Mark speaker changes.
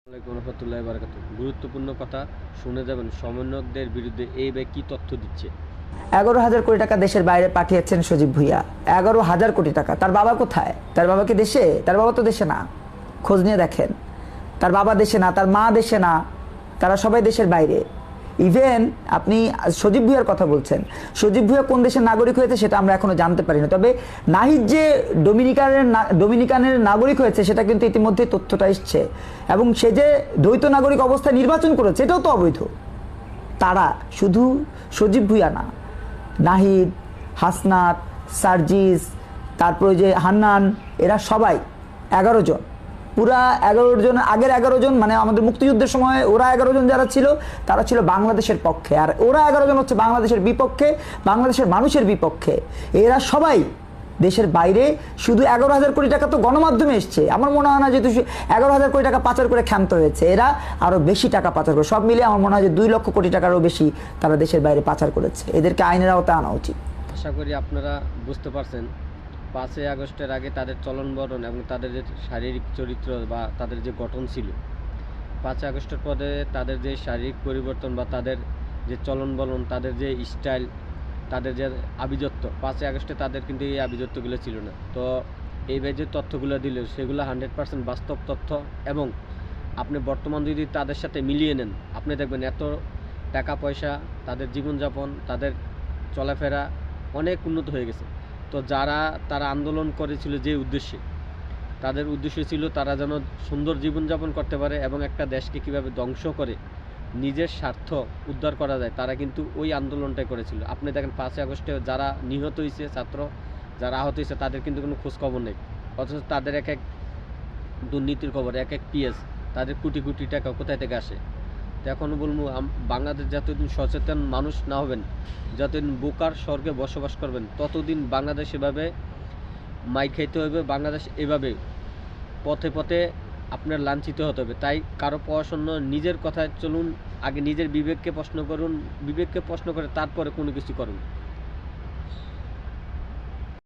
Speaker 1: আসসালামু আলাইকুম রহমতুল্লাহি বারাকাতুহু। গুরুত্বপূর্ণ কথা শুনে যাবেন। সমন্বয়কদের বিরুদ্ধে এই ব্যক্তি কি তথ্য দিচ্ছে।
Speaker 2: 11,000 কোটি টাকা দেশের বাইরে পাঠিয়েছেন সজীব ভুঁইয়া। 11,000 কোটি টাকা। তার বাবা কোথায়? তার বাবা কি দেশে? তার বাবা তো দেশে না। খোঁজ নিয়ে দেখেন, তার বাবা দেশে না, তার মা দেশে না, তারা সবাই দেশের বাইরে। ইভেন আপনি সজীব ভুঁইয়ার কথা বলছেন, সজীব ভুঁইয়া কোন দেশের নাগরিক হয়েছে সেটা আমরা এখনো জানতে পারি না। তবে নাহিদ যে ডোমিনিকানের নাগরিক হয়েছে সেটা কিন্তু ইতিমধ্যে তথ্যটা এসছে, এবং সে যে দ্বৈত নাগরিক অবস্থায় নির্বাচন করেছে এটাও তো অবৈধ। তারা শুধু সজীব ভুঁইয়া না, নাহিদ, হাসনাত, সার্জিস, তারপরে যে হান্নান, এরা সবাই 11 জন, পুরা 11 জন, আগের 11 জন মানে আমাদের মুক্তিযুদ্ধের সময় ওরা 11 জন যারা ছিল তারা ছিল বাংলাদেশের পক্ষে, আর ওরা 11 জন হচ্ছে বাংলাদেশের বিপক্ষে, বাংলাদেশের মানুষের বিপক্ষে। এরা সবাই দেশের বাইরে। শুধু 11,000 কোটি টাকা তো গণমাধ্যমে এসছে। আমার মনে হয় না যে 11,000 কোটি টাকা পাচার করে ক্ষান্ত হয়েছে, এরা আরো বেশি টাকা পাচার করে। সব মিলিয়ে আমার মনে হয় যে 2 লক্ষ কোটি টাকারও বেশি তারা দেশের বাইরে পাচার করেছে। এদেরকে আইনের আওতায় আনা উচিত।
Speaker 1: আশা করি আপনারা বুঝতে পারছেন 5ই আগস্টের আগে তাদের চলন বলন এবং তাদের যে শারীরিক চরিত্র বা তাদের যে গঠন ছিল, 5ই আগস্টের পরে তাদের যে শারীরিক পরিবর্তন বা তাদের যে চলন বলন, তাদের যে স্টাইল, তাদের যে আভিজাত্য, 5ই আগস্টে তাদের কিন্তু এই আভিজাত্যগুলো ছিল না। তো এইবার যে তথ্যগুলো দিল সেগুলো 100% বাস্তব তথ্য, এবং আপনি বর্তমান যদি তাদের সাথে মিলিয়ে নেন আপনি দেখবেন এত টাকা পয়সা, তাদের জীবনযাপন, তাদের চলাফেরা অনেক উন্নত হয়ে গেছে। তো তারা আন্দোলন করেছিল যে উদ্দেশ্যে, তাদের উদ্দেশ্য ছিল তারা যেন সুন্দর জীবনযাপন করতে পারে এবং একটা দেশকে কীভাবে ধ্বংস করে নিজের স্বার্থ উদ্ধার করা যায়, তারা কিন্তু ওই আন্দোলনটাই করেছিল। আপনি দেখেন 5ই আগস্টে যারা নিহত হয়েছে, ছাত্র যারা আহত হয়েছে, তাদের কিন্তু কোনো খোঁজখবর নেই, অথচ তাদের এক এক দুর্নীতির খবর, এক এক পিএস, তাদের কোটি কোটি টাকা কোথায় থেকে আসে। তো এখনও বলবো বাংলাদেশ যতদিন সচেতন মানুষ না হবেন, যতদিন বোকার স্বর্গে বসবাস করবেন, ততদিন বাংলাদেশ এভাবে মাই খাইতে হবে, বাংলাদেশ এভাবে পথে পথে আপনার লাঞ্ছিত হতে হবে। তাই কারো পড়াশোনা নিজের কথায় চলুন, আগে নিজের বিবেককে প্রশ্ন করুন, বিবেককে প্রশ্ন করে তারপরে কোনো কিছু করুন।